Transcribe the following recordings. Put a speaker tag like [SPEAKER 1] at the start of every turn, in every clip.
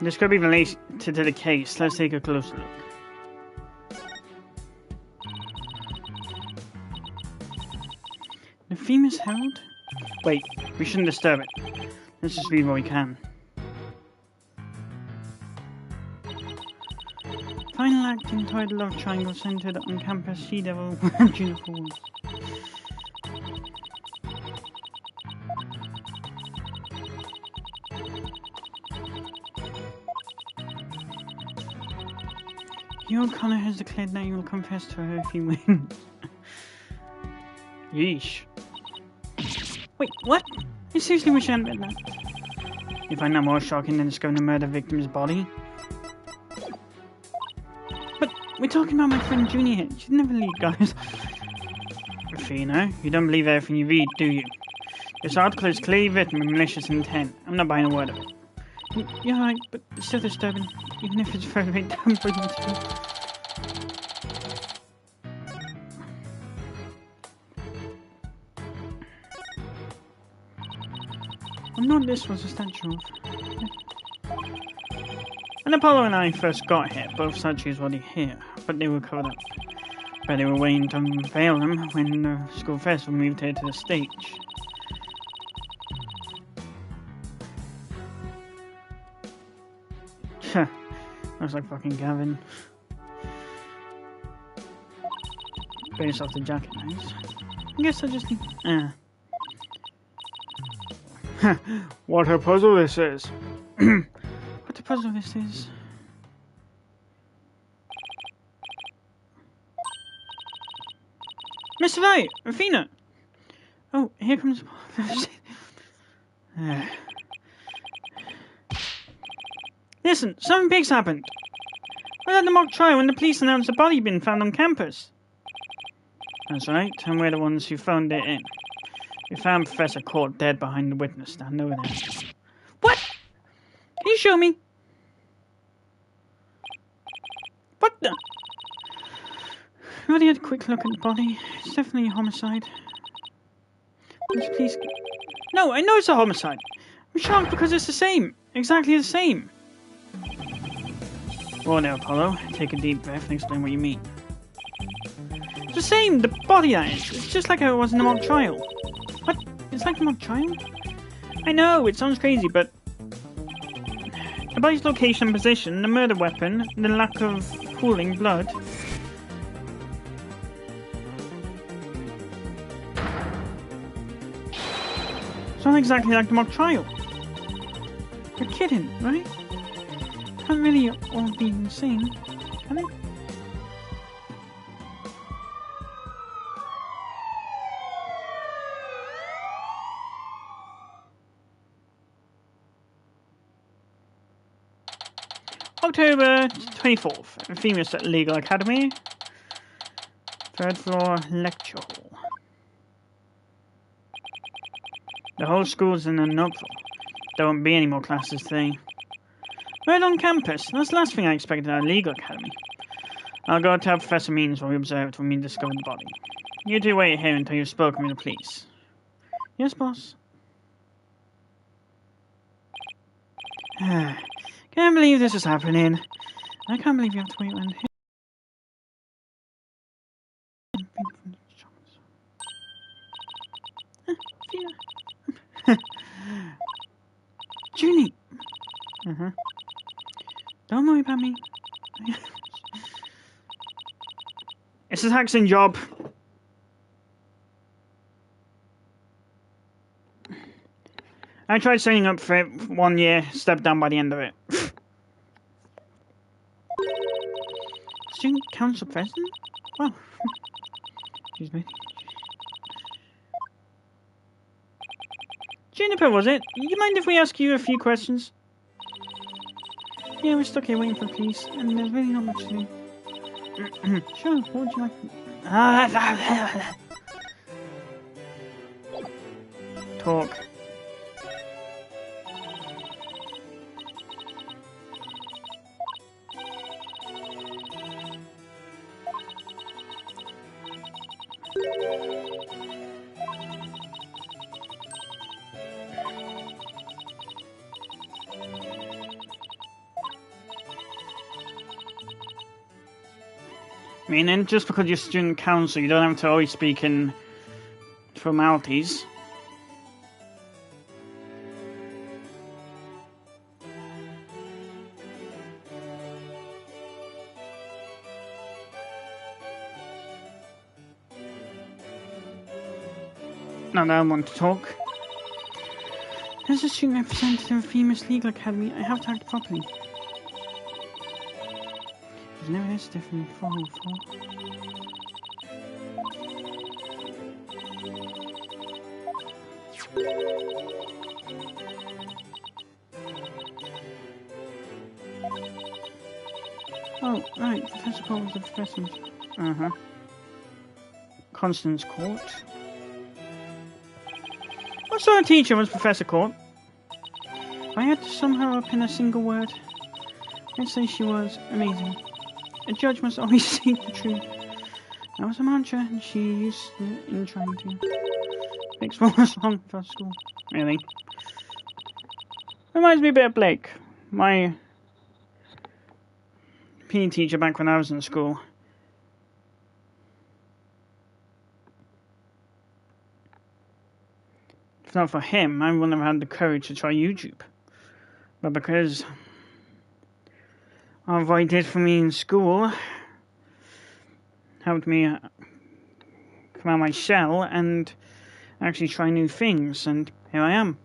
[SPEAKER 1] This could be related to the case. Let's take a closer look. The theme is held? Wait, we shouldn't disturb it. Let's just read what we can. Final act entitled Love Triangle centered on campus Sea Devil Junior Falls. Your O'Connor has declared that he will confess to her if he wins. Yeesh. Wait, what? You seriously wish I hadn't read that? You find that more shocking than discovering the murder victim's body? But we're talking about my friend Junie here. You should never leave, guys. Rafina, you don't believe everything you read, do you? This article is clearly written with malicious intent. I'm not buying a word of it. You're right, but it's still disturbing, even if it's very damn brilliant. I know this was a statue of. When Apollo and I first got here, both statues were here, but they were covered up. But they were waiting to unveil them when the school festival moved here to the stage. Looks like fucking Gavin. Based off the jacket, nice. I guess I just need. What a puzzle this is. What a puzzle this is. Mr. Wright! Rafina! Oh, here comes. Listen, something big's happened. We're at the mock trial when the police announced a body had been found on campus. That's right, and we're the ones who phoned it in. We found Professor Court dead behind the witness stand over there. What? Can you show me? What the? We already had a quick look at the body. It's definitely a homicide. Would you please... No, I know it's a homicide. I'm shocked because it's the same. Exactly the same. Well now, Apollo, take a deep breath and explain what you mean. It's the same, the body that is. It's just like how it was in the mock trial. What? It's like the mock trial? I know, it sounds crazy, but... The body's location and position, the murder weapon, the lack of pooling blood... It's not exactly like the mock trial. You're kidding, right? Can't really all be insane, can it? October 24th, famous at Legal Academy, 3rd floor lecture hall. The whole school's in an uproar. There won't be any more classes today. Right on campus. That's the last thing I expected at a legal academy. I'll go tell Professor Means what we observed when we discovered the body. You two wait here until you've spoken with the police. Yes, boss. Can't believe this is happening. I can't believe you have to wait around here. Junie! Don't worry about me. It's a taxing job. I tried signing up for it 1 year, stepped down by the end of it. Student Council President? Wow. Excuse me. Juniper, was it? You mind if we ask you a few questions? Yeah, we're stuck here waiting for the police, and there's really not much to do. Sure, what would you like? Talk. I mean, and just because you're student council, you don't have to always speak in formalities. Not that I want to talk. As a student representative of a famous legal academy, I have to act properly. There's never this different before. Oh, right, Professor Court was the professor's. Constance Court. What sort of teacher was Professor Court? If I had to somehow pin a single word, I'd say she was amazing. A judge must always speak the truth. That was a mantra, and she used it in trying to fix what was wrong with our school. Really? Reminds me a bit of Blake, my PE teacher back when I was in school. If not for him, I wouldn't have had the courage to try YouTube. But because of what he did for me in school, helped me come out of my shell and actually try new things, and here I am.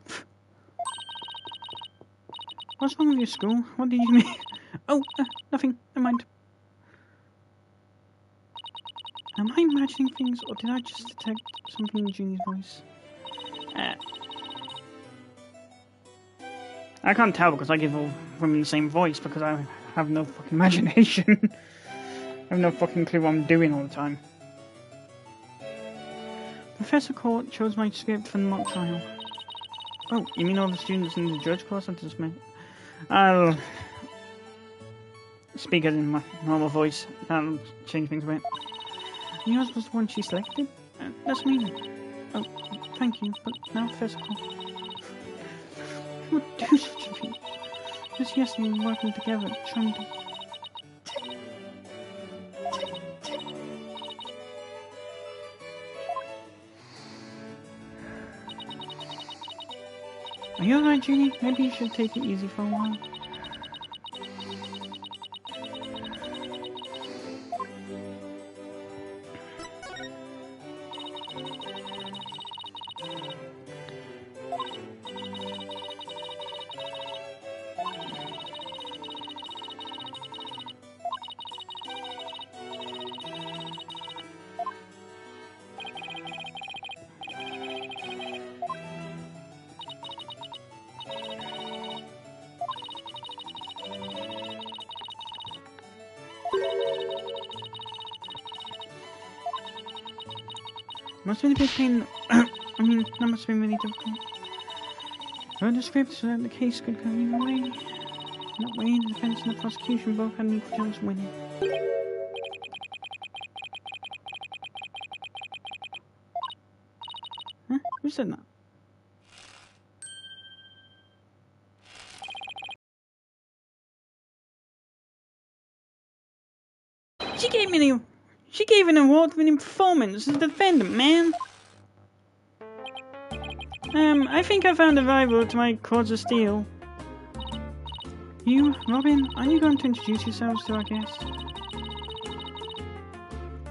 [SPEAKER 1] What's wrong with your school? What did you mean? Oh, nothing. Never mind. Am I imagining things, or did I just detect something in Junie's voice? I can't tell because I give all women the same voice because I have no fucking imagination. I have no fucking clue what I'm doing all the time. Professor Court chose my script for the mock trial. Oh, you mean all the students in the judge course? I just meant... I'll speak it in my normal voice. That'll change things a bit. Yours was the one she selected? That's me. Oh, thank you, but now Professor Court... Who would do such a thing? Just yesterday we were working together, trying to... Are you alright, Junie? Maybe you should take it easy for a while. Must have been a big pain. I mean, that must have been really difficult. I wrote the script so that the case could go either way. That way, the defense and the prosecution both had an equal chance of winning. Huh? Who said that? She gave an award-winning performance as a defendant, man. I think I found a rival to my Cords of Steel. You, Robin, are you going to introduce yourselves to our guests?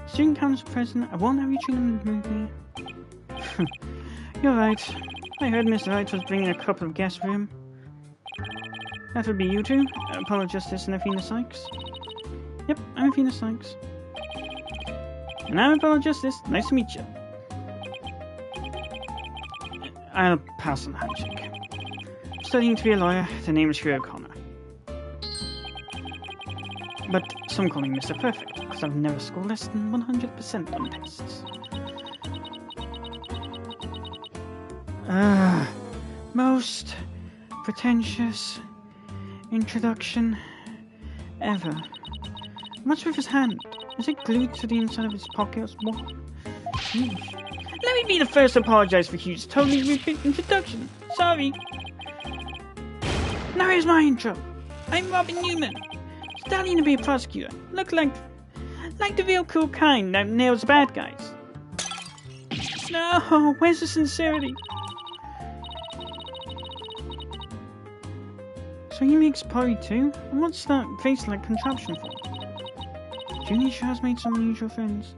[SPEAKER 1] Student Council President, I won't have you treat them rudely. You're right. I heard Mr. Wright was bringing a couple of guests with him. That would be you two, Apollo Justice and Athena Sykes. Yep, I'm Athena Sykes. And I'm Apollo Justice. Nice to meet you. I'll pass on the handshake. Studying to be a lawyer, the name is Hugh O'Connor. But some call me Mr. Perfect, because I've never scored less than 100% on tests. Most pretentious introduction ever. What's with his hand? Is it glued to the inside of his pocket? What? Sheesh. Let me be the first to apologize for Hugh's totally rude introduction. Sorry. Now here's my intro. I'm Robin Newman, studying to be a prosecutor. Look like Like the real cool kind that nails the bad guys. No, where's the sincerity? So he makes potty too? And what's that face-like contraption for? Junie sure has made some unusual friends.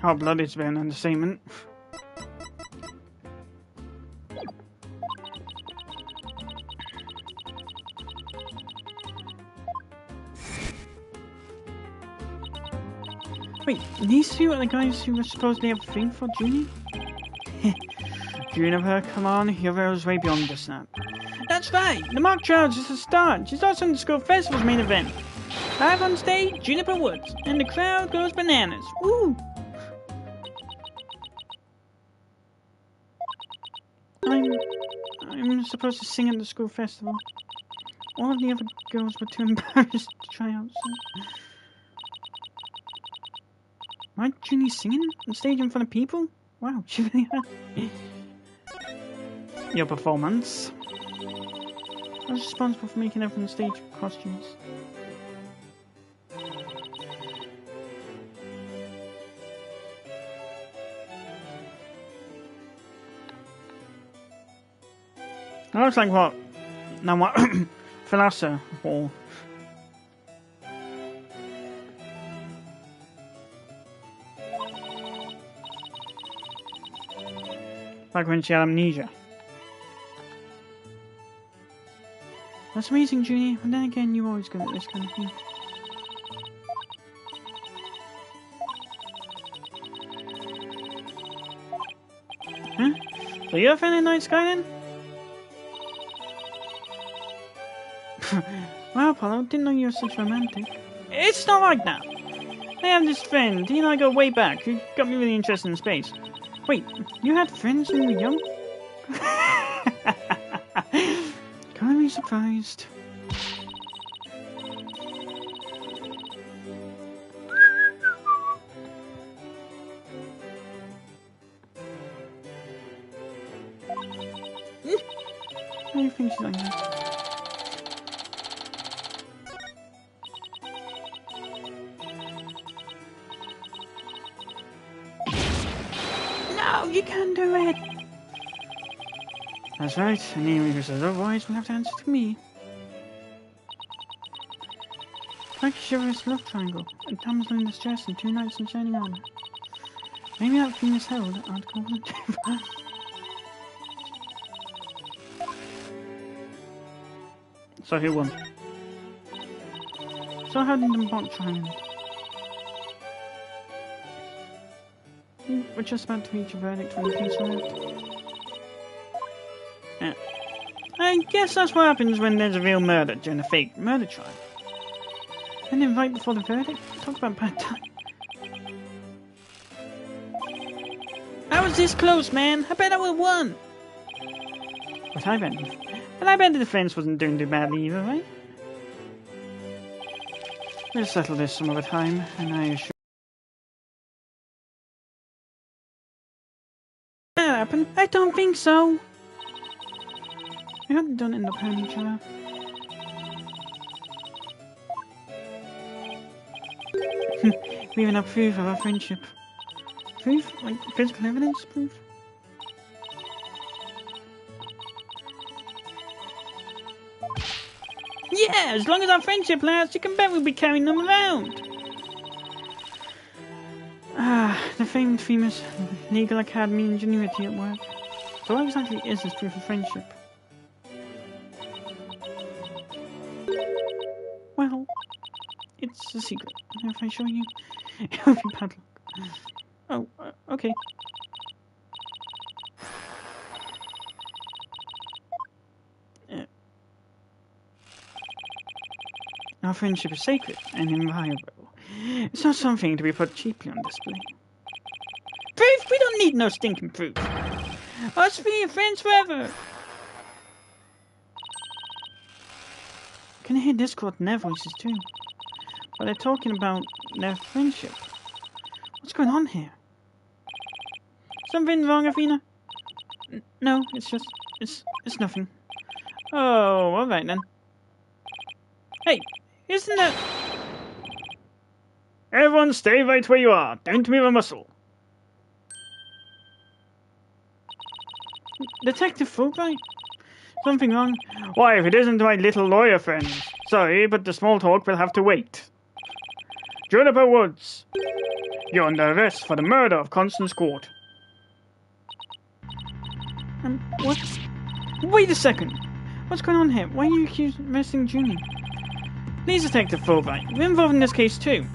[SPEAKER 1] Hot blood is an understatement. Wait, these two are the guys who were supposedly have a thing for Junie? Juniper, come on, your is way beyond this now. That's right, the mock trial is just a start. She's also in the school festival's main event. Live on stage, Juniper Woods, and the crowd goes bananas. Woo! I'm supposed to sing at the school festival. All of the other girls were too embarrassed to try out, so... Why Junie singing on stage in front of people? Wow, she really had... Your performance. I was responsible for making everyone stage costumes. That looks like what? Now what? Thalassa or... Like when she had amnesia. That's amazing, Junie. But then again, you're always good at this kind of thing. Huh? So you're a fairly nice guy then? Wow, Apollo, didn't know you were such romantic. It's not like that. I have this friend, he and I go way back, who got me really interested in space. Wait, you had friends when you were young? Can't be surprised. What do you think she's like that? You can do it! That's right, anyone who says otherwise will have to answer to me. Like Shiver's love triangle, a damsel in distress and two knights in shining armor. Maybe that theme is held at Article 1. So who won? So how did the bot triangle? We're just about to reach a verdict when the piece left. Yeah. I guess that's what happens when there's a real murder during a fake murder trial. And then right before the verdict, talk about bad time. I was this close, man. I bet I would've won. But I bet the defense wasn't doing too badly either, right? We'll settle this some other time, and I assure that happened? I don't think so. We haven't done end up hurting each other. We even have proof of our friendship. Proof? Like physical evidence proof? Yeah, as long as our friendship lasts, you can bet we'll be carrying them around. Ah, the famed famous legal academy ingenuity at work. So what exactly is this proof of friendship? Well, it's a secret. If I show you, it will be bad luck. Oh, okay. Our friendship is sacred and inviolable. It's not something to be put cheaply on display. Proof? We don't need no stinking proof. Us three are friends forever. can hear Discord in their voices too. But they're talking about their friendship. What's going on here? Something wrong, Athena? No, it's just... It's nothing. Oh, alright then. Hey, isn't that... Everyone stay right where you are. Don't move a muscle. Detective Fulbright? Something wrong? Why, if it isn't my little lawyer friend. Sorry, but the small talk will have to wait. Juniper Woods. You're under arrest for the murder of Constance Court. What? Wait a second. What's going on here? Why are you arresting Junie? Please, Detective Fulbright. We're involved in this case too.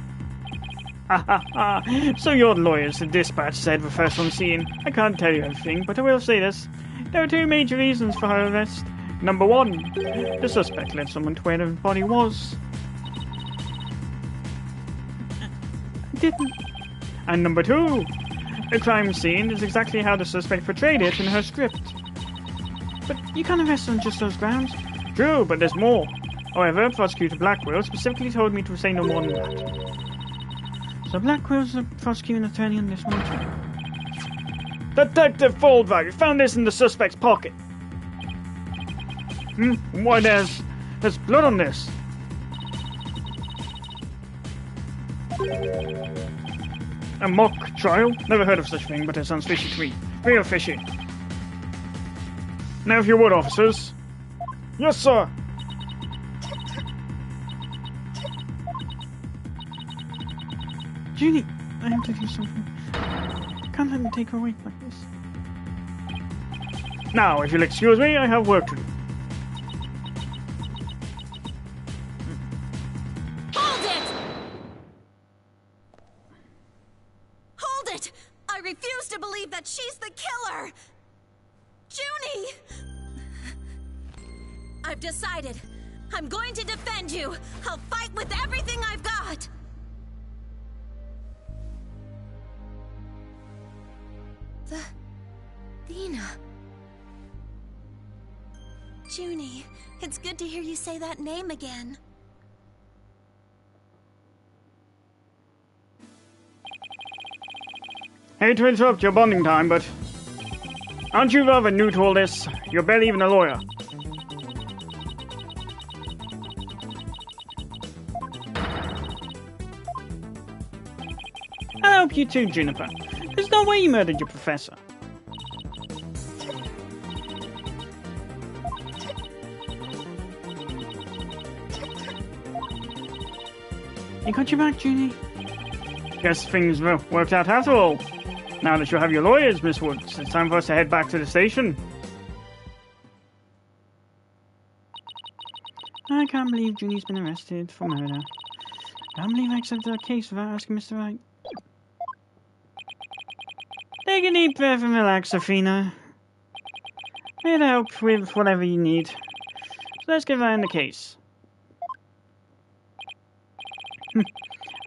[SPEAKER 1] Ha ha ha. So your lawyers, the dispatch said were first on scene. I can't tell you everything, but I will say this. There are two major reasons for her arrest. Number one, the suspect led someone to where the body was. I didn't. And number two, the crime scene is exactly how the suspect portrayed it in her script. But you can't arrest on just those grounds. True, but there's more. However, Prosecutor Blackwell specifically told me to say no more than that. So Blackwell's the prosecuting attorney on this one too. Detective Fulbright, we found this in the suspect's pocket. Why, there's blood on this. A mock trial? Never heard of such a thing, but it sounds fishy to me. Real fishy. Now if you would, officers. Yes, sir. Junie, I have to do something. I can't let them take her away like this. Now, if you'll excuse me, I have work to do.
[SPEAKER 2] Hold it! Hold it! I refuse to believe that she's the killer! Junie! I've decided. I'm going to defend you. I'll fight with everything I've got. Athena. Junie, it's good to hear you say that name again.
[SPEAKER 1] Hate to interrupt your bonding time, but... aren't you rather new to all this? You're barely even a lawyer. I'll help you too, Juniper. There's no way you murdered your professor. You got your back, Junie? Guess things worked out after all. Now that you have your lawyers, Miss Woods, it's time for us to head back to the station. I can't believe Junie's been arrested for murder. I can't believe I accepted that case without asking Mr. Wright. Take a deep breath and relax, Athena. I'm here to help with whatever you need. So let's get right in the case.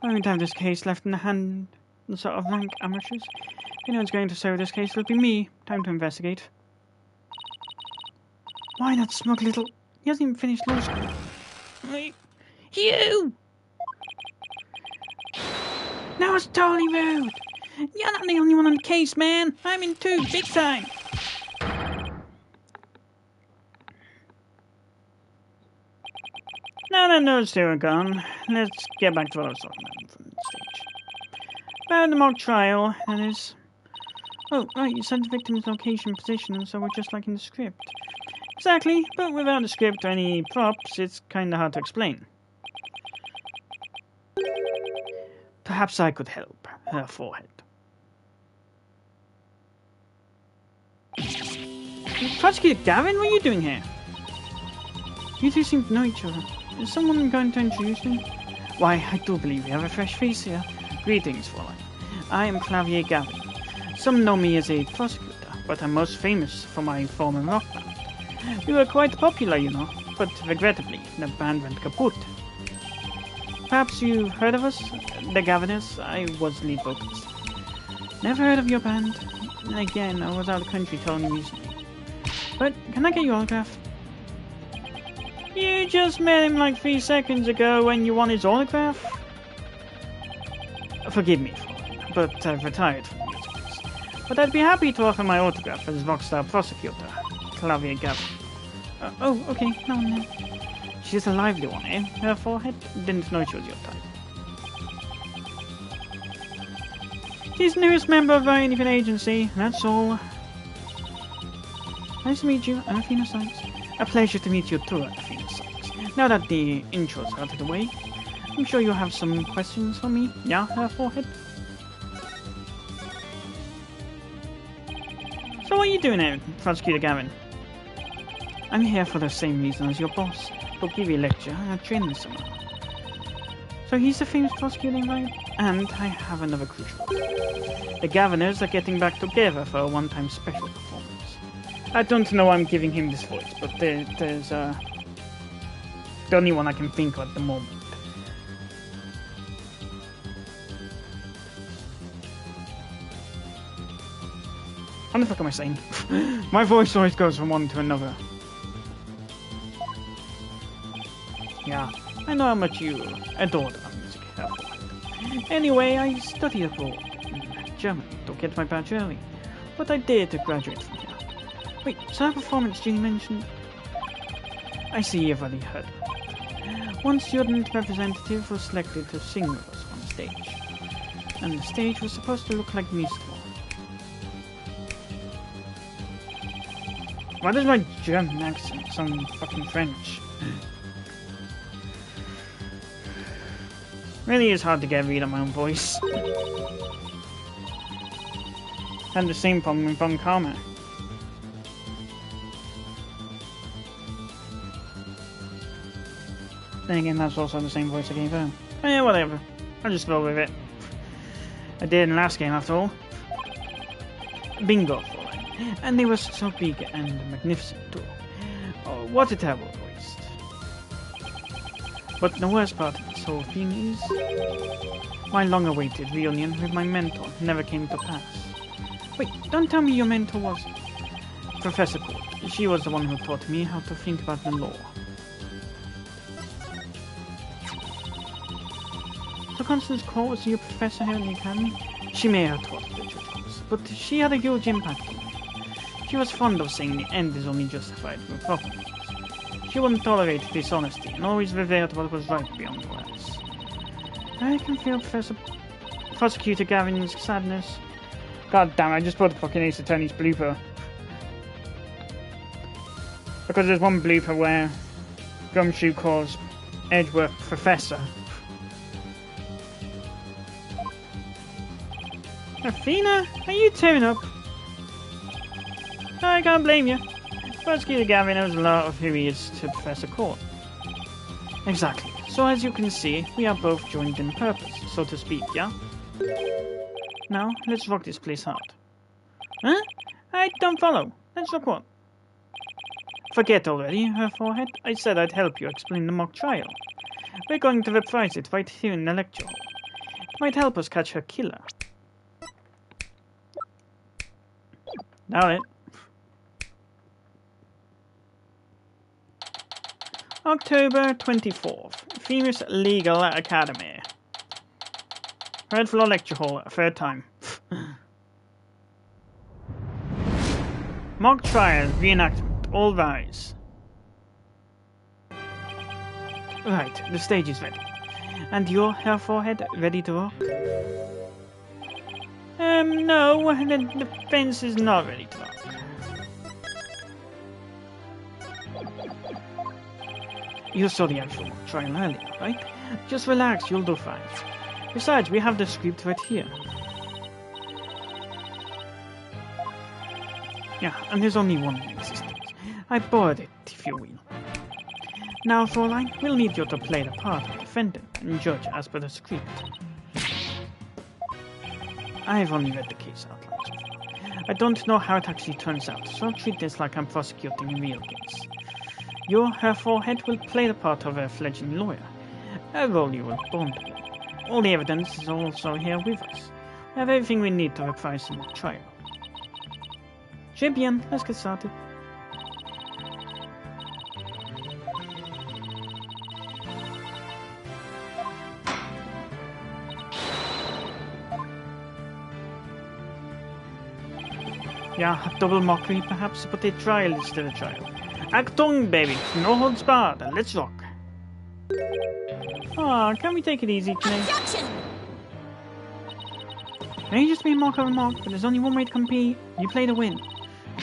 [SPEAKER 1] I won't have this case left in the hand of sort of rank amateurs. If anyone's going to serve this case, it'll be me. Time to investigate. Why that smug little... He hasn't even finished law school. You! That was totally rude! You're not the only one on the case, man! I'm in too, big time! Now that those two are gone, let's get back to what I was talking about from the stage. About the mock trial, that is. Oh, right, you said the victim's location and position, and so we're just like in the script. Exactly, but without a script or any props, it's kinda hard to explain. Perhaps I could help. Her forehead. Prosecutor Gavin, what are you doing here? You two seem to know each other. Is someone going to introduce me? Why, I do believe we have a fresh face here. Greetings, Fräulein. I am Clavier Gavin. Some know me as a prosecutor, but I'm most famous for my former rock band. We were quite popular, you know, but regrettably, the band went kaput. Perhaps you've heard of us? The Gaviners. I was lead vocalist. Never heard of your band? Again, I was out of the country touring recently. But, can I get your autograph? You just met him like 3 seconds ago when you won his autograph? Forgive me, but I've retired from musicals. But I'd be happy to offer my autograph as rockstar prosecutor, Clavier Gavin. Oh, okay, no. She's a lively one, eh? Her forehead? Didn't know she was your type. She's the newest member of our independent agency, that's all. Nice to meet you, Athena Sykes. A pleasure to meet you too, Athena Sykes. Now that the intro's out of the way, I'm sure you have some questions for me, yeah, her forehead? So what are you doing here, Prosecutor Gavin? I'm here for the same reason as your boss. He'll give you a lecture at training summer. So he's the famous prosecutor, right? And I have another crucial. The Gaviners are getting back together for a one-time special performance. I don't know why I'm giving him this voice, but there's the only one I can think of at the moment. What the fuck am I saying? My voice always goes from one to another. Yeah, I know how much you adored our music. Anyway, I studied abroad in Germany to get my badge early, but I dared to graduate from here. Wait, so that performance Ginny mentioned? I see you've already heard of it. One student representative was selected to sing with us on stage, and the stage was supposed to look like a musical. Why does my German accent sound fucking French? Really is hard to get a read on my own voice. Had the same problem with Von Karma. Then again, that's also the same voice I gave her. Oh yeah, whatever. I'll just roll with it. I did in the last game after all. Bingo. And they were so big and magnificent too. Oh, what a terrible waste. But the worst part of this whole thing is my long-awaited reunion with my mentor never came to pass. Wait, don't tell me your mentor was Professor Court. She was the one who taught me how to think about the law. So Constance Court was your professor here in the academy? She may have taught the judges, but she had a huge impact on me. She was fond of saying the end is only justified with proper means. She wouldn't tolerate dishonesty and always revealed what was right beyond words. I can feel Prosecutor Gavin's sadness. God damn, I just put the fucking Ace Attorney's blooper. Because there's one blooper where Gumshoe calls Edgeworth Professor. Athena, are you tearing up? I can't blame you. Prosecutor Gavin knows a lot of who he is to Professor Court. Exactly. So as you can see, we are both joined in purpose, so to speak, yeah? Now, let's rock this place hard. Huh? I don't follow. Let's rock what? Forget already, her forehead. I said I'd help you explain the mock trial. We're going to reprise it right here in the lecture hall. It might help us catch her killer. Doubt it. October 24th, Famous Legal Academy. Third floor lecture hall, third time. Mock trial, reenactment, all rise. Right, the stage is ready. And your hair forehead ready to rock? No, the fence is not ready to rock. You saw the actual trial earlier, right? Just relax, you'll do fine. Besides, we have the script right here. Yeah, and there's only one in existence. I borrowed it, if you will. Now, Fraulein, we'll need you to play the part of defendant and judge as per the script. I've only read the case outline so far. I don't know how it actually turns out, so I'll treat this like I'm prosecuting a real case. Her forehead will play the part of a fledgling lawyer, a role you were born to. All the evidence is also here with us. We have everything we need to reprise the trial. Très bien, let's get started. Yeah, double mockery perhaps, but a trial is still a trial. Achtung, baby, no holds barred, let's rock. Aw, can we take it easy today?
[SPEAKER 2] Objection!
[SPEAKER 1] May just be a mock of a mock, but there's only one way to compete. You play to win.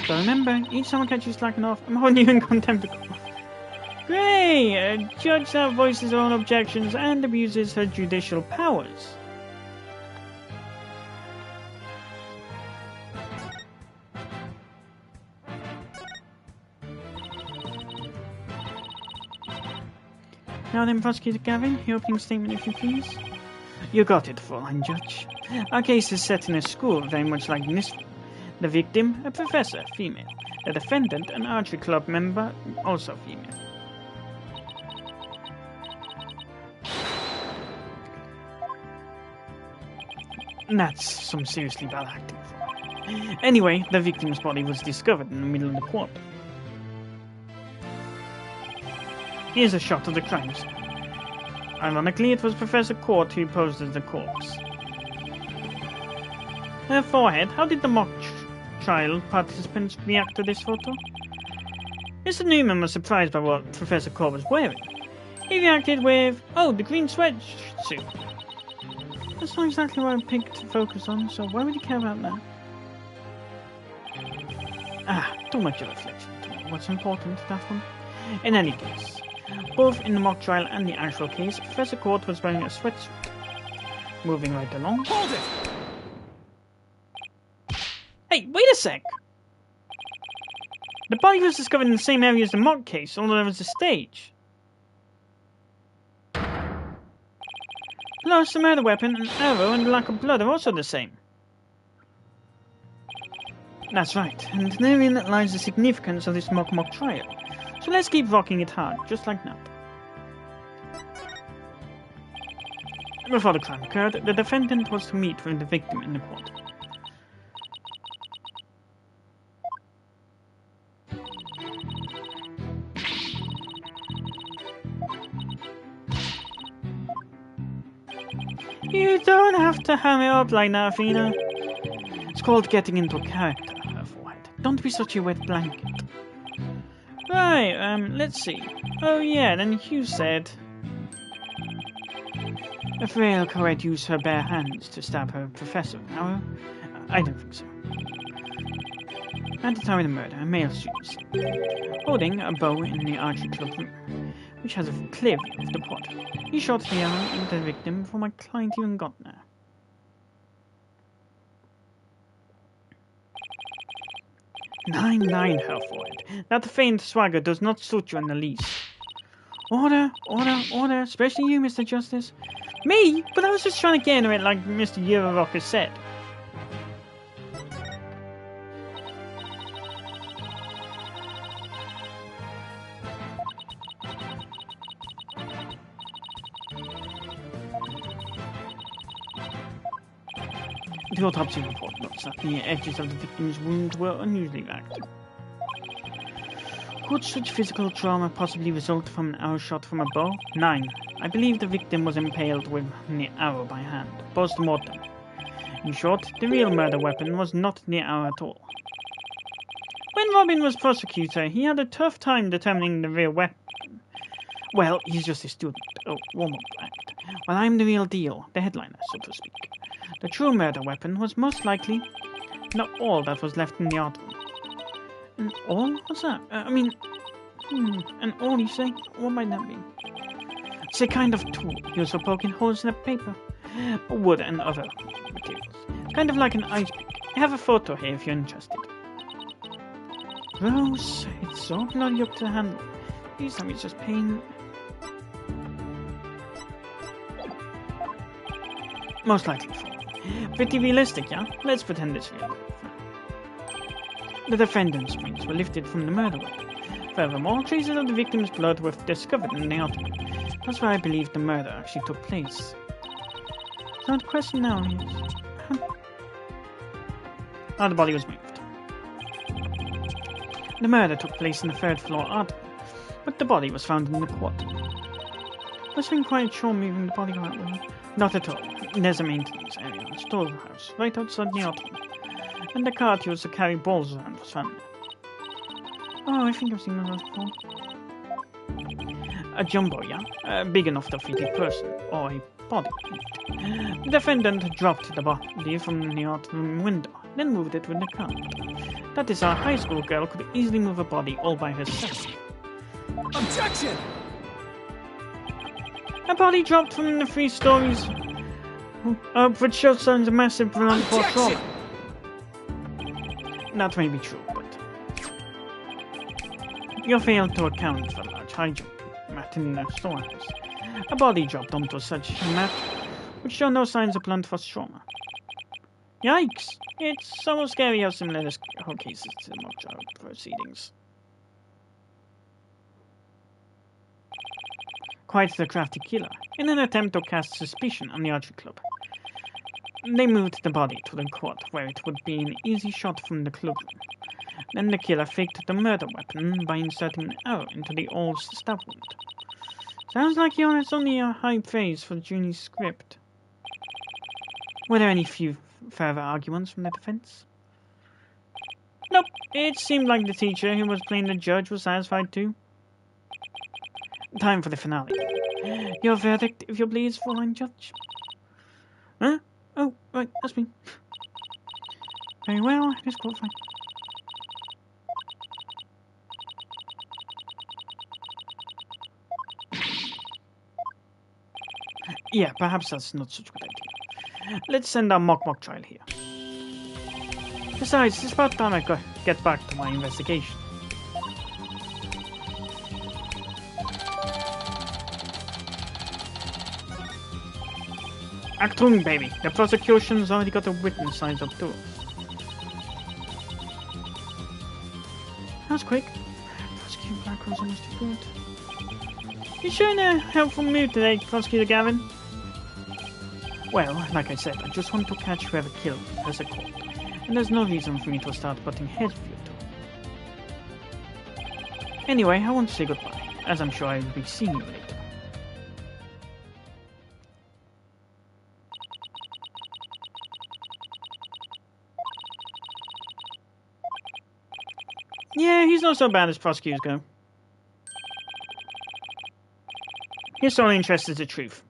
[SPEAKER 1] So remember, each time I catch you slacking off, I'm holding you in contempt. Great! A judge that voices her own objections and abuses her judicial powers. Now then, Prosecutor Gavin, your opening statement if you please. You got it, Fräulein Judge. Our case is set in a school very much like this one. The victim, a professor, female. The defendant, an archery club member, also female. That's some seriously bad acting. Anyway, the victim's body was discovered in the middle of the quad. Here's a shot of the crime scene. Ironically, it was Professor Court who posed as the corpse. Her forehead. How did the mock trial participants react to this photo? Mr. Newman was surprised by what Professor Court was wearing. He reacted with, "Oh, the green sweatsuit." That's not exactly what I picked to focus on, so why would he care about that? Too much of reflection. What's important, that one? In any case, both in the mock trial and the actual case, Professor Court was wearing a sweatsuit. Moving right along.
[SPEAKER 3] Hold it!
[SPEAKER 1] Hey, wait a sec! The body was discovered in the same area as the mock case, although there was a stage. Plus, the murder weapon, an arrow, and the lack of blood are also the same. That's right, and therein lies the significance of this mock trial. So let's keep rocking it hard, just like that. Before the crime occurred, the defendant was to meet with the victim in the court. You don't have to ham it up like that, Fina. It's called getting into character, her forehead. Don't be such a wet blanket. Right, let's see. Oh yeah, then you said... A frail coed used her bare hands to stab her professor. Now, I don't think so. At the time of the murder, a male student, holding a bow in the archery club room, which has a clear view of the pot. He shot the arrow into the victim before my client even got there. Nine, her forehead. That faint swagger does not suit you in the least. Order, order, order, especially you, Mr. Justice. Me? But I was just trying to get into it like Mr. Eurorocker said. The autopsy report notes that the edges of the victim's wounds were unusually ragged. Could such physical trauma possibly result from an arrow shot from a bow? 9. I believe the victim was impaled with the arrow by hand. Post-mortem. In short, the real murder weapon was not the arrow at all. When Robin was prosecutor, he had a tough time determining the real weapon. Well, he's just a student, a warm-up act, while I'm the real deal, the headliner, so to speak. The true murder weapon was most likely not all that was left in the art room. An all? What's that? An all, you say? What might that be? It's a kind of tool used for poking holes in a paper, wood and other materials. Kind of like an ice pick. I have a photo here if you're interested. Gross. It's so bloody up to the handle. These times it's just pain. Most likely. Pretty realistic, yeah? Let's pretend it's real. The defendant's rings were lifted from the murder weapon. Furthermore, traces of the victim's blood were discovered in the outfit. That's why I believe the murder actually took place. So the question now is... How the body was moved. The murder took place in the third floor art room, but the body was found in the quad. Was there quite sure moving the body out there? Not at all. There's a maintenance area, a storehouse, right outside the art room. And the cart used to carry balls around was fun. Oh, I think I've seen one of those before. A jumbo, yeah? Big enough to fit a person, or a body. The defendant dropped the body from the art room window, then moved it with the cart. That is, our high school girl could easily move a body all by herself.
[SPEAKER 3] Objection!
[SPEAKER 1] A body dropped from the 3 stories up, which shows signs of massive blunt force trauma. That may be true, but you failed to account for the large high jump mat in the storehouse. A body dropped onto such a mat, which show no signs of blunt force trauma. Yikes! It's so scary how similar this whole case is to mock trial proceedings. Quite the crafty killer, in an attempt to cast suspicion on the archery club. They moved the body to the court, where it would be an easy shot from the cloakroom. Then the killer faked the murder weapon by inserting an arrow into the old stab wound. Sounds like it's only a high praise for Junie's script. Were there any few further arguments from the defense? Nope, it seemed like the teacher who was playing the judge was satisfied too. Time for the finale. Your verdict, if you please, Fräulein Judge. Huh? Oh, right, that's me. Very well, disqualified. Yeah, perhaps that's not such a good idea. Let's send our mock trial here. Besides, it's about time I get back to my investigation. Achtung, baby. The prosecution's already got a witness signed up too. That was quick. Prosecutor Black was almost too good. You sure in a helpful mood today, Prosecutor Gavin? Well, like I said, I just want to catch whoever killed Professor Colt, and there's no reason for me to start butting heads with you two. Anyway, I want to say goodbye, as I'm sure I will be seeing you later. Yeah, he's not so bad as prosecutors go. His sole interest is the truth.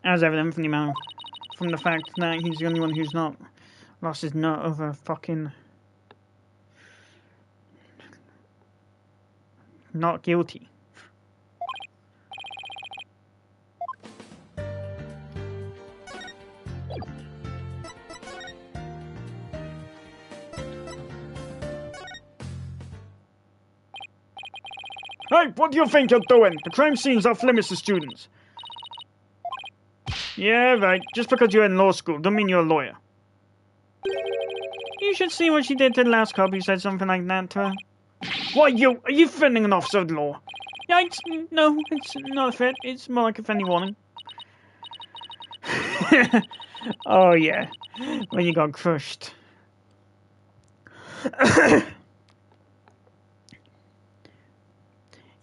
[SPEAKER 1] As evident from the fact that he's the only one who's not lost his nut over fucking not guilty. Hey, what do you think you're doing? The crime scene's off limits to students. Yeah, right. Just because you're in law school don't mean you're a lawyer. You should see what she did to the last cop who said something like that to her. Why, are you threatening an officer of the law? Yikes, no, it's not a threat. It's more like a friendly warning. Oh, yeah. When you got crushed.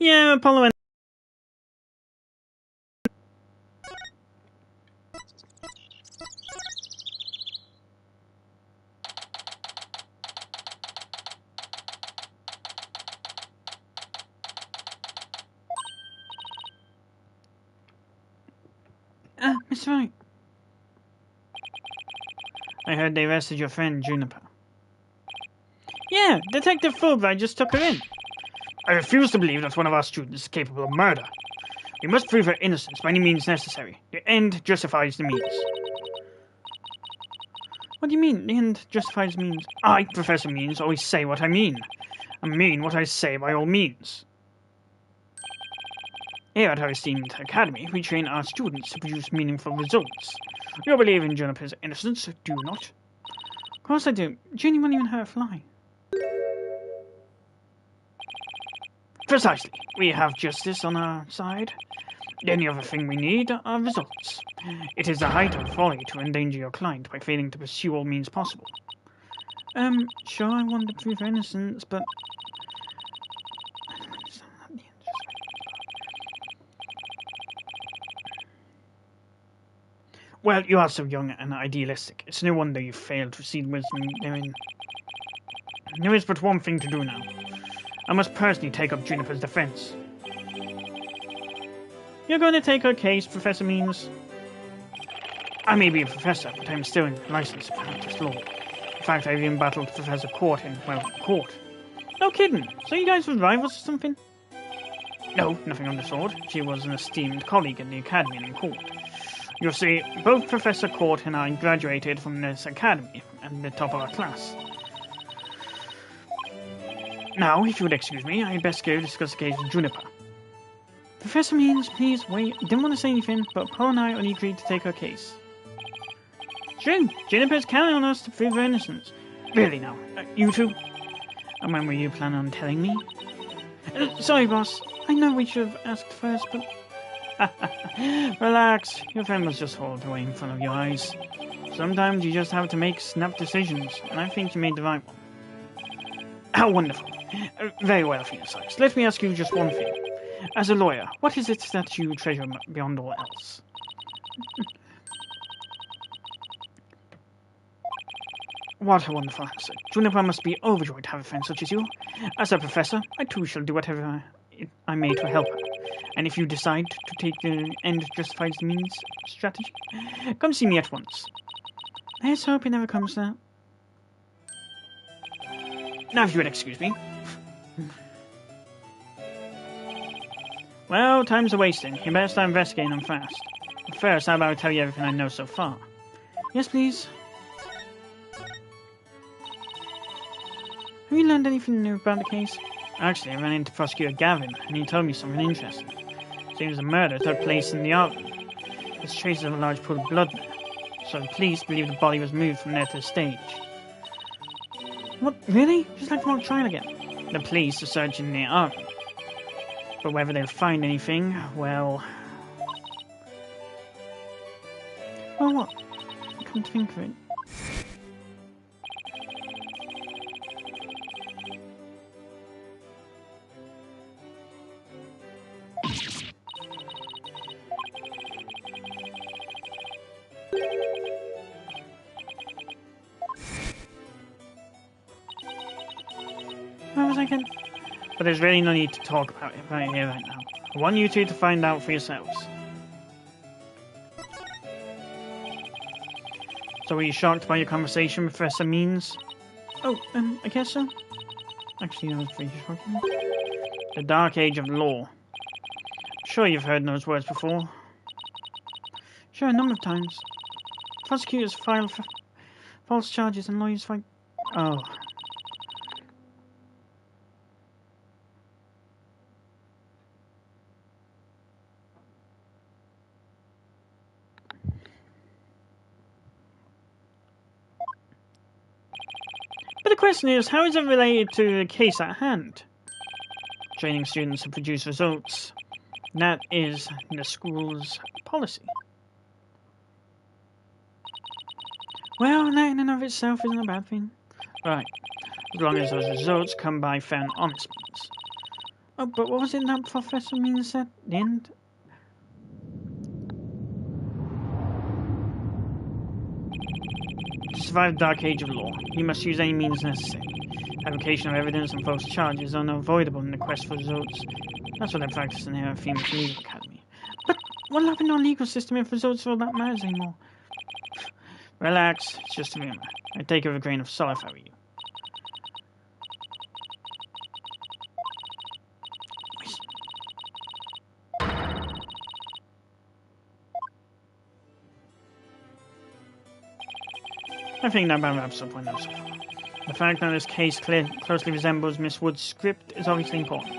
[SPEAKER 1] Yeah, Apollo and... Mr. Wright. I heard they arrested your friend, Juniper. Yeah, Detective Fulbright just took her in. I refuse to believe that one of our students is capable of murder. We must prove her innocence by any means necessary. The end justifies the means. What do you mean, the end justifies the means? I, Professor Means, always say what I mean. I mean what I say by all means. Here at our esteemed academy, we train our students to produce meaningful results. You believe in Juniper's innocence, do you not? Of course I do. Junie won't even hurt a fly. Precisely. We have justice on our side. The only other thing we need are results. It is the height of folly to endanger your client by failing to pursue all means possible. Sure, I want to prove her innocence, but... Well, you are so young and idealistic. It's no wonder you failed to see the wisdom therein. There is but one thing to do now. I must personally take up Juniper's defense. You're going to take her case, Professor Means? I may be a professor, but I'm still licensed to practice law. In fact, I've even battled Professor Court in, well, court. No kidding. So you guys were rivals or something? No, nothing of the sort. She was an esteemed colleague at the academy and in court. You see, both Professor Court and I graduated from this academy at the top of our class. Now, if you would excuse me, I'd best go discuss the case with Juniper. Professor Means, please wait. Didn't want to say anything, but Paul and I only agreed to take her case. True, Juniper's counting on us to prove her innocence. Really now, you two? And when were you planning on telling me? Sorry, boss. I know we should have asked first, but... Relax. Your friend was just hauled away in front of your eyes. Sometimes you just have to make snap decisions, and I think you made the right one. How wonderful. Very well, Phoenix Sykes. Let me ask you just one thing. As a lawyer, what is it that you treasure beyond all else? What a wonderful answer. Juniper must be overjoyed to have a friend such as you. As a professor, I too shall do whatever I may to help her. And if you decide to take the end justifies the means strategy, come see me at once. Let's hope it never comes to that. Now if you would excuse me. Well, time's a-wasting. You better start investigating them fast. But first, how about I tell you everything I know so far? Yes, please. Have you learned anything new about the case? Actually, I ran into Prosecutor Gavin, and he told me something interesting. Seems a murder took place in the art room. There's traces of a large pool of blood there. So the police believe the body was moved from there to the stage. What? Really? Just like the mock trial again? The police are searching the art room. But whether they'll find anything, well... Well, what? Come to think of it. Where was I again? But there's really no need to talk about it right here, right now. I want you two to find out for yourselves. So were you shocked by your conversation with Professor Means? Oh, I guess so. Actually, I was pretty shocked. The Dark Age of Law. Sure you've heard those words before. Sure, a number of times. Prosecutors file false charges and lawyers fight... Oh... But the question is, how is it related to the case at hand? Training students to produce results. That is the school's policy. Well, that in and of itself isn't a bad thing. Right. As long as those results come by fair and honest means. Oh, but what was it that Professor Means said at the end? To survive the Dark Age of Law, you must use any means necessary. Fabrication of evidence and false charges are unavoidable in the quest for results. That's what they're practicing here at Phoenix Legal Academy. But what'll happen to our legal system if results are all that matters anymore? Relax, it's just a rumor. I'd take it with a grain of salt if I were you. I think that about wraps up what I know so far. The fact that this case closely resembles Miss Wood's script is obviously important.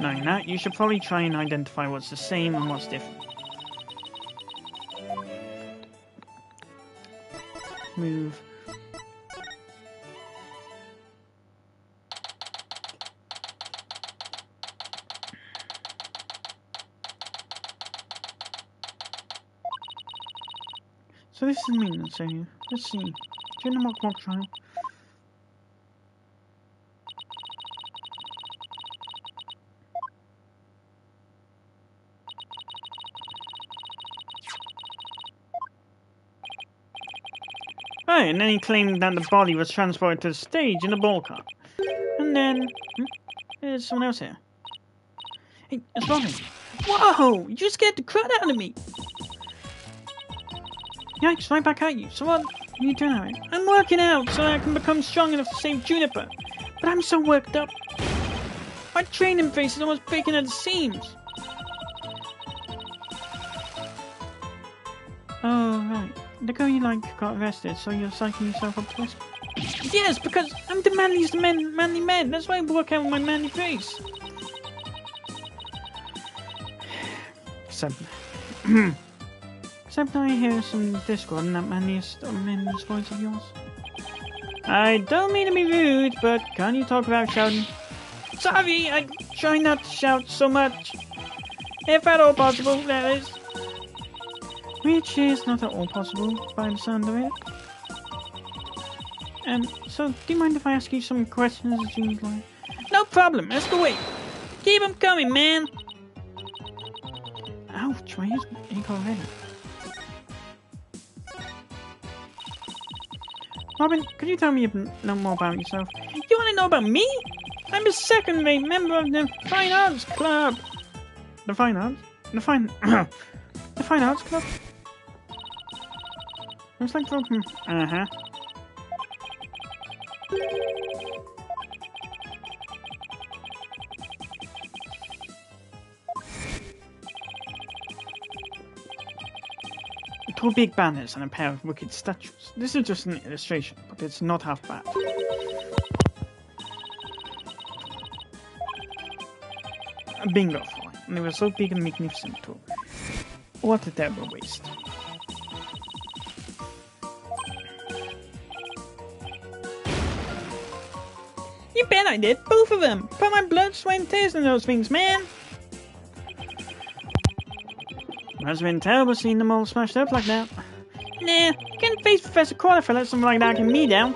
[SPEAKER 1] Knowing that, you should probably try and identify what's the same and what's different. Move. So this is maintenance area. Let's see. During the mock trial. Oh, and then he claimed that the body was transported to the stage in a ball cart. And then... there's someone else here. Hey, it's Robin. Whoa! You just scared the crud out of me! Yikes, right back at you. So what are you doing, Harry? I'm working out so I can become strong enough to save Juniper. But I'm so worked up. My training face is almost breaking at the seams. Oh, right. The girl you like got arrested, so you're psyching yourself up to rescue. Yes, because I'm the manliest manly man. That's why I work out with my manly face. Except I hear some discord in that manliest of men's voice of yours. I don't mean to be rude, but can't you talk without shouting? Sorry, I try not to shout so much. If at all possible, that is. Which is not at all possible, by the sound of it. So, do you mind if I ask you some questions as usual? No problem, ask away. Keep 'em coming, man. Ouch, my ears ache already. Robin, could you tell me no more about yourself? You want to know about me? I'm a second-rate member of the Fine Arts Club. The Fine Arts? The Fine... the Fine Arts Club? Looks like broken... Uh-huh. Two big banners and a pair of wicked statues. This is just an illustration, but it's not half bad. A bingo foil, and they were so big and magnificent too. What a terrible waste. You bet I did, both of them! Put my blood, sweat and tears in those things, man! Must have been terrible seeing them all smashed up like that. Nah, can't face Professor Quarter for let something like that get me down.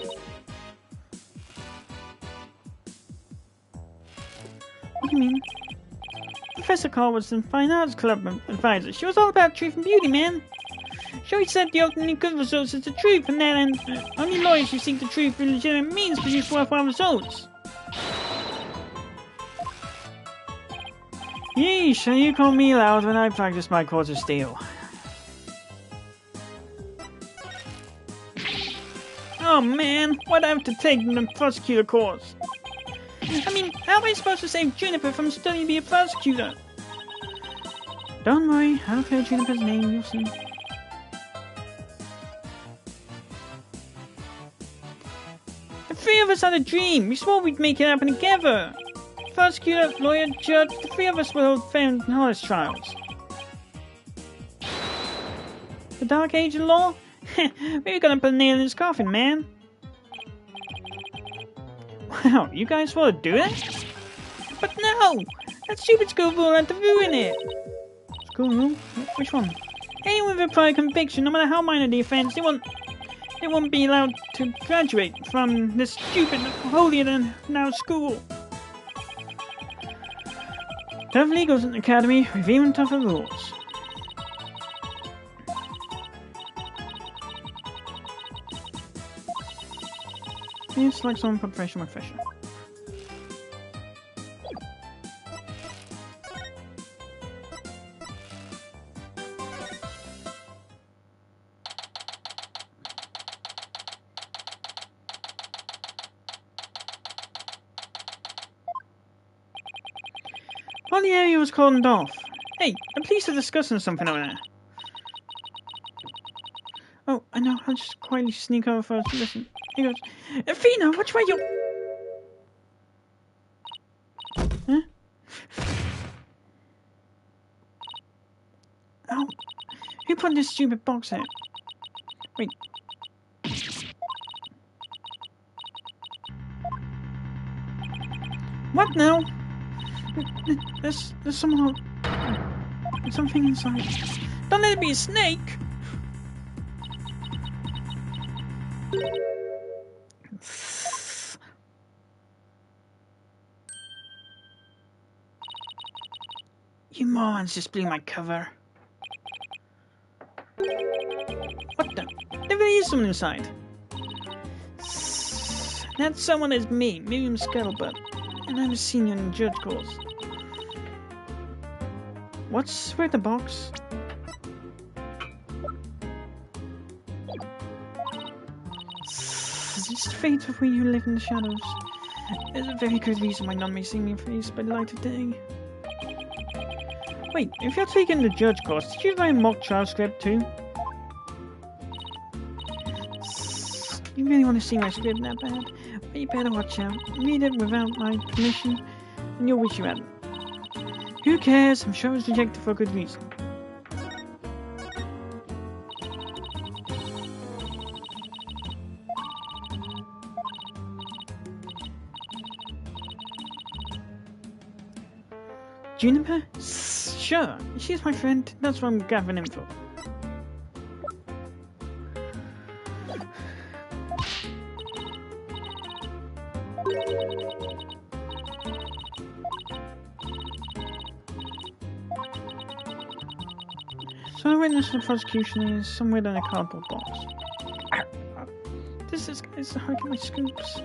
[SPEAKER 1] What do you mean? Professor Carr was the Fine Arts Club advisor. She was all about truth and beauty, man. She always said the only good results is the truth, and then only lawyers who seek the truth for legitimate means produce worthwhile results. Yeesh, and you call me loud when I practice my course of steel. Oh man, why'd I have to take the prosecutor course? I mean, how am I supposed to save Juniper from studying to be a prosecutor? Don't worry, I'll clear Juniper's name, you'll see. The three of us had a dream. We swore we'd make it happen together. Prosecutor, lawyer, judge, the three of us will hold fair and honest trials. The Dark Age of Law? We were gonna put a nail in his coffin, man. Wow, you guys want to do it? But no! That stupid school rule had to ruin it! School rule? Which one? Anyone with a prior conviction, no matter how minor the offense, they won't be allowed to graduate from this stupid, holier-than-thou school. Tough Legals Academy with even tougher rules. It's like someone put pressure on my pressure. While the area was cordoned off. Hey, the police are discussing something over there. Oh, I know, I'll just quietly sneak over first to listen. He goes, Athena, which way you... Huh? Oh, who put this stupid box here? Wait. What now? There's someone... There's something inside. Don't let it be a snake! You morons just blew my cover. What the? There really is someone inside. That someone is me, Miriam Scuttlebutt, and I'm a senior in the judge course. What's with the box? Is this the fate of we who live in the shadows? There's a very good reason why none may see me face by the light of day. Wait, if you're taking the judge course, did you write a mock trial script too? You really want to see my script that bad? Well, you better watch out. Read it without my permission, and you'll wish you hadn't. Who cares? I'm sure it's rejected for a good reason. Juniper? Sure, she's my friend. That's what I'm gathering info. So the witness for the prosecution is somewhere in a cardboard box. This is hard my scoops.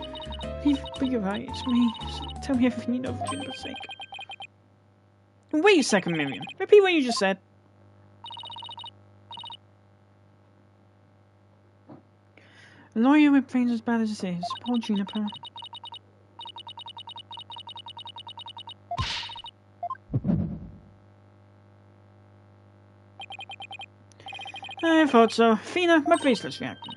[SPEAKER 1] But you're right, it's me. So tell me everything you know for Juniper's sake. Wait a second, Miriam. Repeat what you just said. A lawyer with brains as bad as it is. Poor Juniper. I thought so. Fina, my faceless reacting.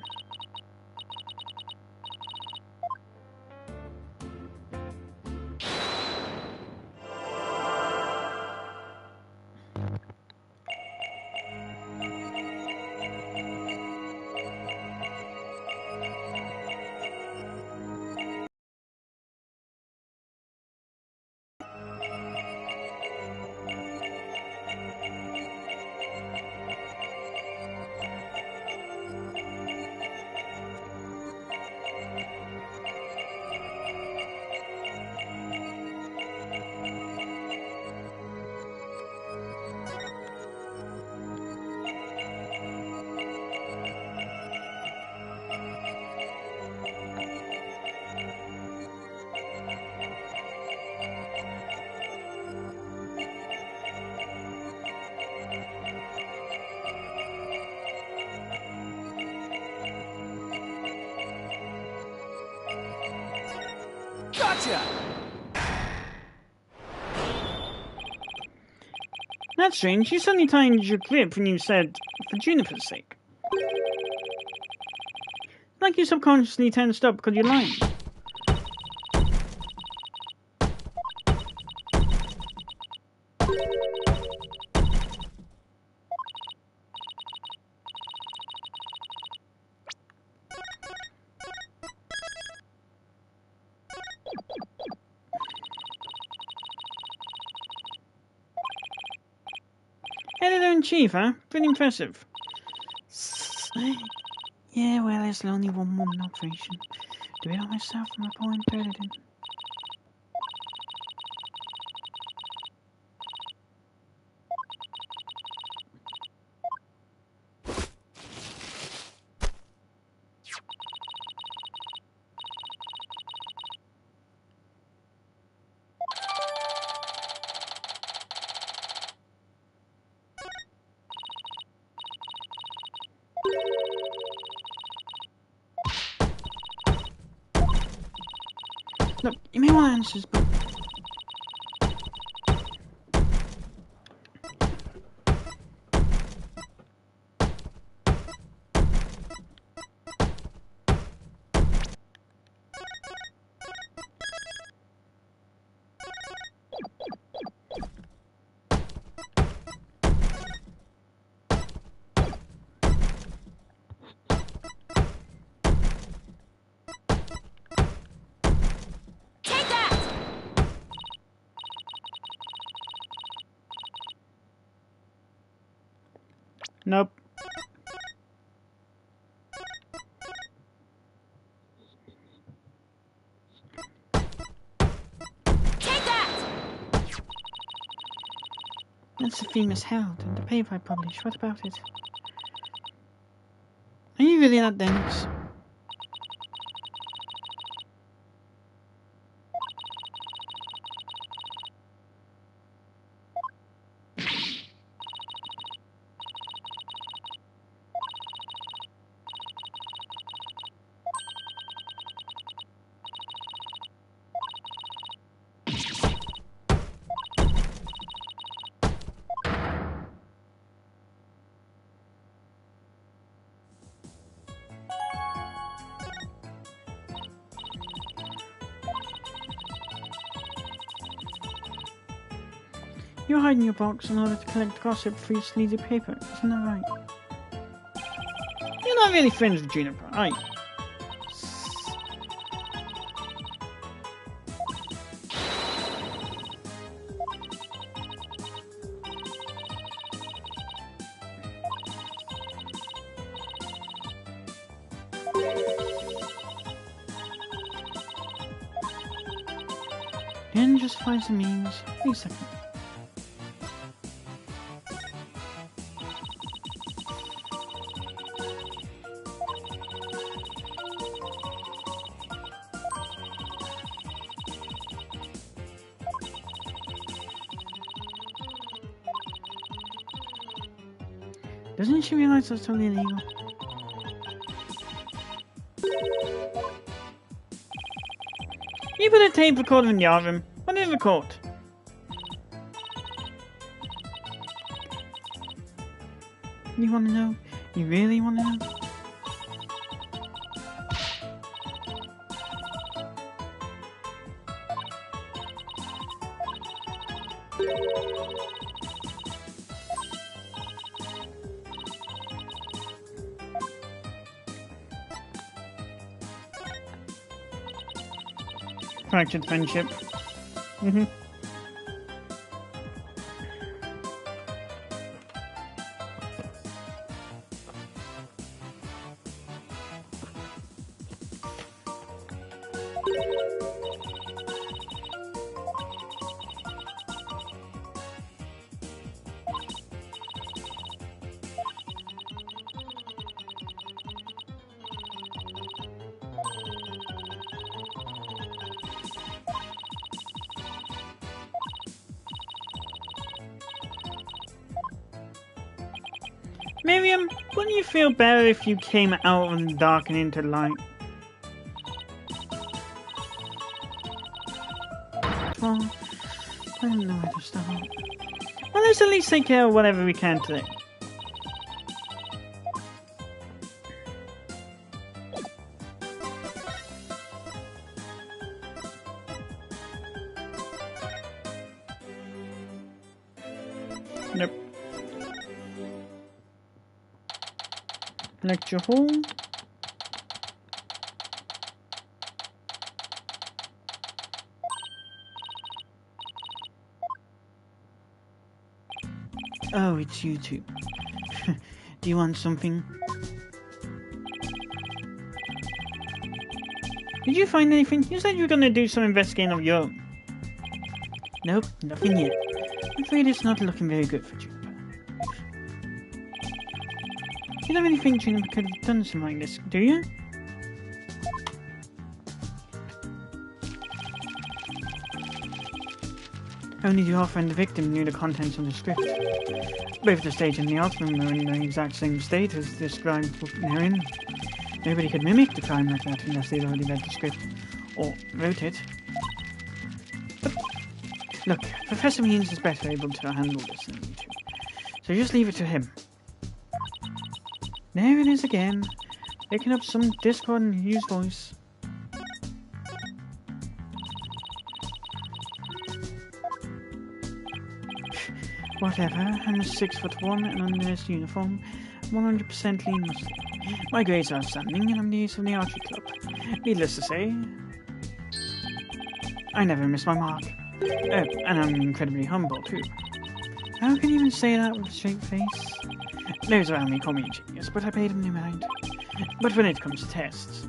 [SPEAKER 3] Gotcha!
[SPEAKER 1] That's strange. You suddenly timed your clip when you said, for Juniper's sake. Like you subconsciously tensed up because you're lying. Editor-in-Chief, huh? Pretty impressive. Yeah, well, it's only one woman operation. Do it all myself from reporting editing. Look, you may want answers, but... Nope.
[SPEAKER 2] Take that!
[SPEAKER 1] That's the famous Herald and the paper I publish. What about it? Are you really that dense? You're hiding your box in order to collect gossip for your sleazy paper, isn't that right? You're not really friends with Juniper, are you? The end justifies the means. Wait a second. Doesn't she realize that's totally illegal? You put a tape recorder in the art room. What did it record? You want to know? You really want to know? Fractured friendship. Miriam, wouldn't you feel better if you came out of the dark and into light? Well, I don't know where to start. Well, let's at least take care of whatever we can today. Nope. Lecture hall. Oh, it's you two. Do you want something? Did you find anything? You said you were going to do some investigating of your own. Nope, nothing yet. I'm afraid it's not looking very good for Juniper. You don't really think Juniper could have done something like this, do you? Only the author and the victim knew the contents of the script. Both the stage and the art room were in the exact same state as described therein. Nobody could mimic the crime like that unless they'd already read the script, or wrote it. But, look, Professor Means is better able to handle this than you two, so just leave it to him. There it is again, picking up some discord in Hugh's voice. Whatever, I'm 6'1" and under this uniform, 100% lean muscle. My grades are outstanding and I'm the ace of the archery club. Needless to say, I never miss my mark. Oh, and I'm incredibly humble too. How can you even say that with a straight face? Those around me call me a genius, but I paid them no mind. But when it comes to tests,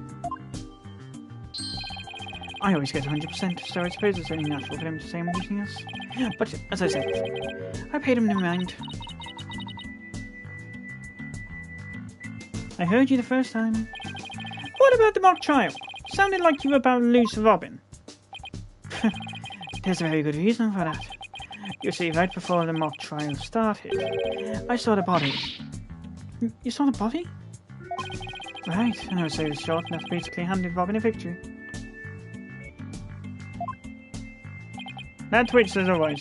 [SPEAKER 1] I always get 100%, so I suppose it's only natural for them to say I'm a genius. But, as I said before, I paid him no mind. I heard you the first time. What about the mock trial? Sounded like you were about to lose to Robin. There's a very good reason for that. You see, right before the mock trial started, I saw the body. You saw the body? Right, and I was so short enough basically handed Robin a victory. That Twitch says otherwise.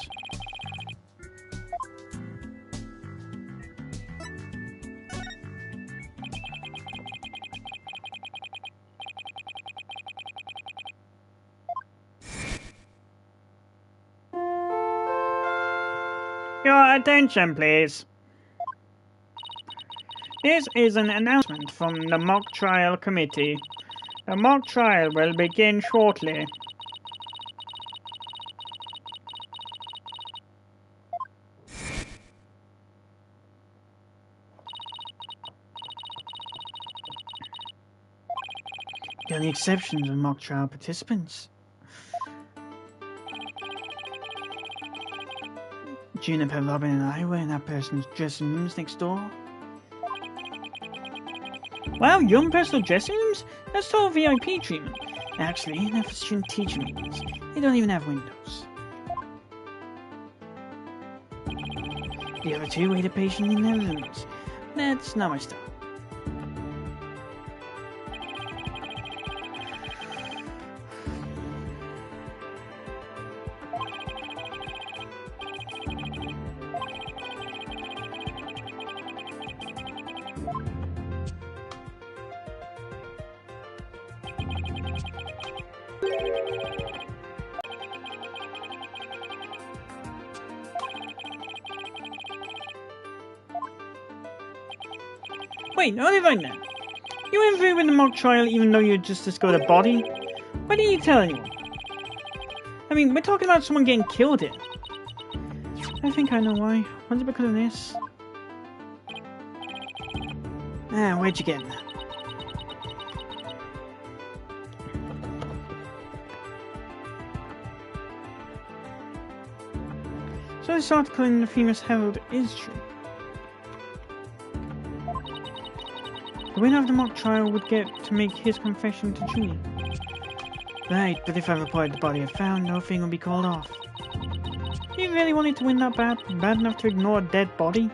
[SPEAKER 1] your attention, please. This is an announcement from the mock trial committee. The mock trial will begin shortly. The only exceptions are mock trial participants. Juniper, Robin, and I were in that person's dressing rooms next door. Wow, young personal dressing rooms? That's total VIP treatment. Actually, they're for student teacher meetings. They don't even have windows. The other two waited patiently in their rooms. That's not my style. Wait, how did I know? You went through with the mock trial even though you just discovered a body? Why didn't you tell anyone? I mean, we're talking about someone getting killed here. I think I know why. Was it because of this? Ah, where'd you get that? So this article in the Famous Herald is true. The winner of the mock trial would get to make his confession to Julie. Right, but if I reported the body I found, no thing would be called off. You really wanted to win that bad enough to ignore a dead body?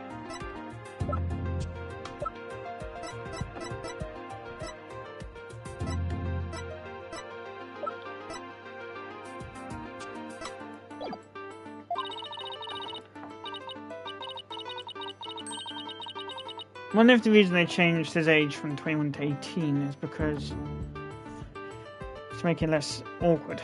[SPEAKER 1] I wonder if the reason they changed his age from 21 to 18 is because to make it less awkward.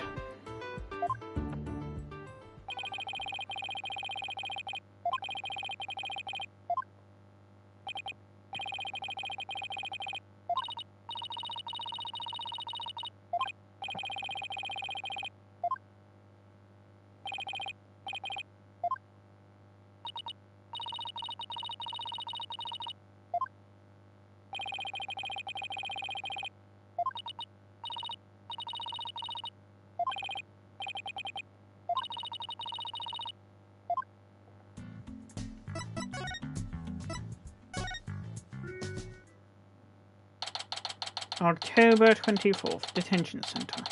[SPEAKER 1] October 24th, Detention Center.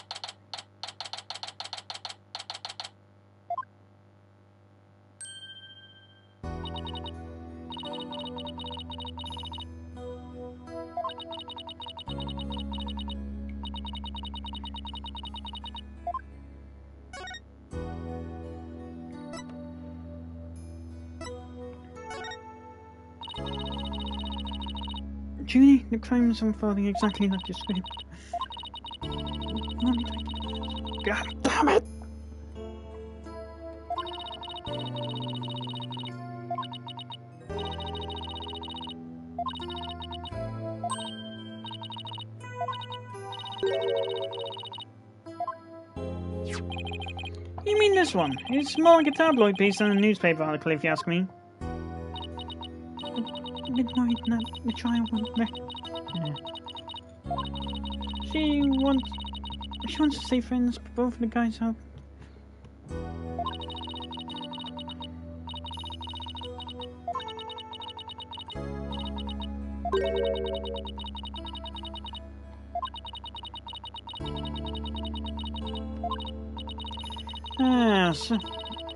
[SPEAKER 1] Julie, the crime is unfolding exactly like you script. God damn it! You mean this one? It's more like a tabloid piece than a newspaper article, if you ask me. A bit worried that the child won't back. She wants to stay friends, but both of the guys help.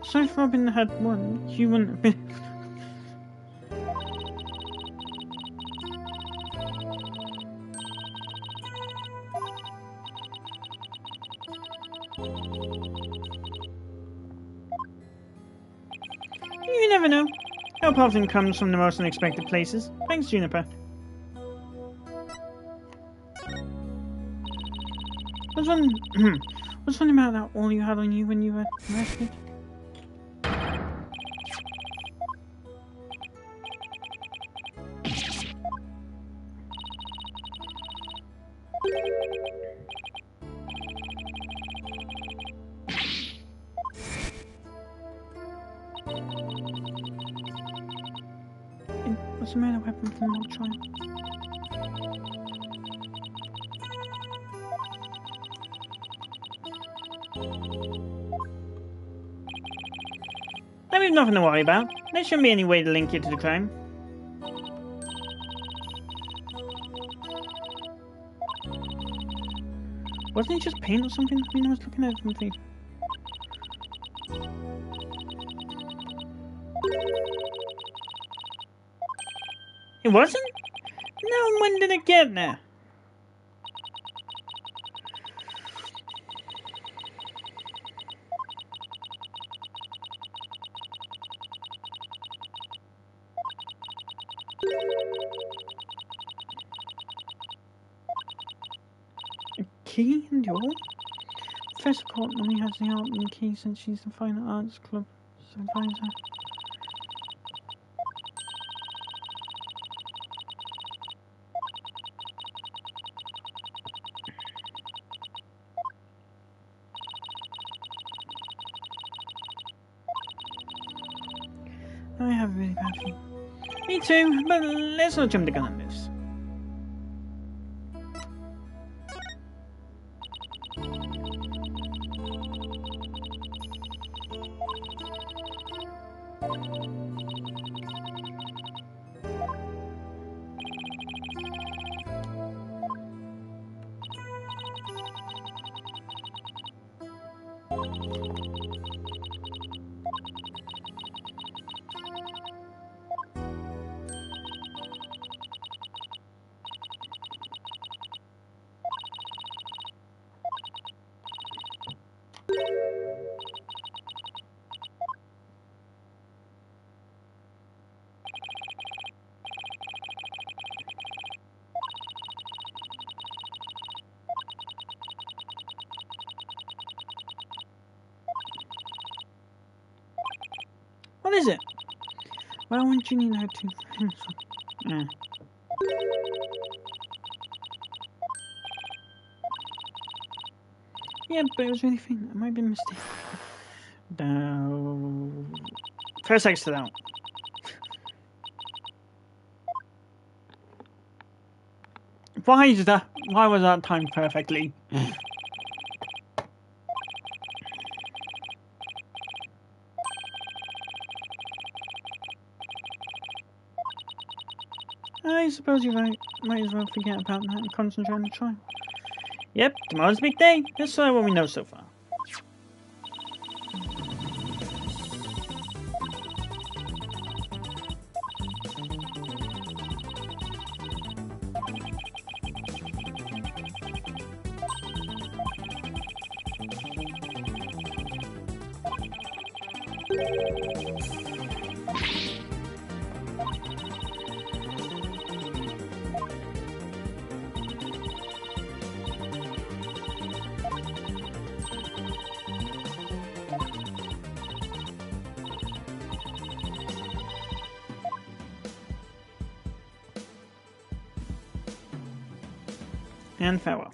[SPEAKER 1] So if Robin had won, you wouldn't have been. You never know. Help often comes from the most unexpected places. Thanks, Juniper. What's one about that all you had on you when you were arrested? What's the murder weapon from the mock trial? That we've nothing to worry about. There shouldn't be any way to link it to the crime. Wasn't it just paint or something? I mean, I was looking at something. It wasn't? No, when did it get there? A key and door? Professor Court normally has the art and key since she's the Fine Arts Club supervisor. I have a really bad feeling. Me too, but let's not jump the gun on this. What is it? Well, when Ginny had two friends. Yeah, but it was really faint. It might be a mistake. No. First exit out. Why is that? Why was that timed perfectly? I suppose you're right. Might as well forget about that and concentrate on the trial. Yep, tomorrow's a big day. That's what we know so far. And farewell.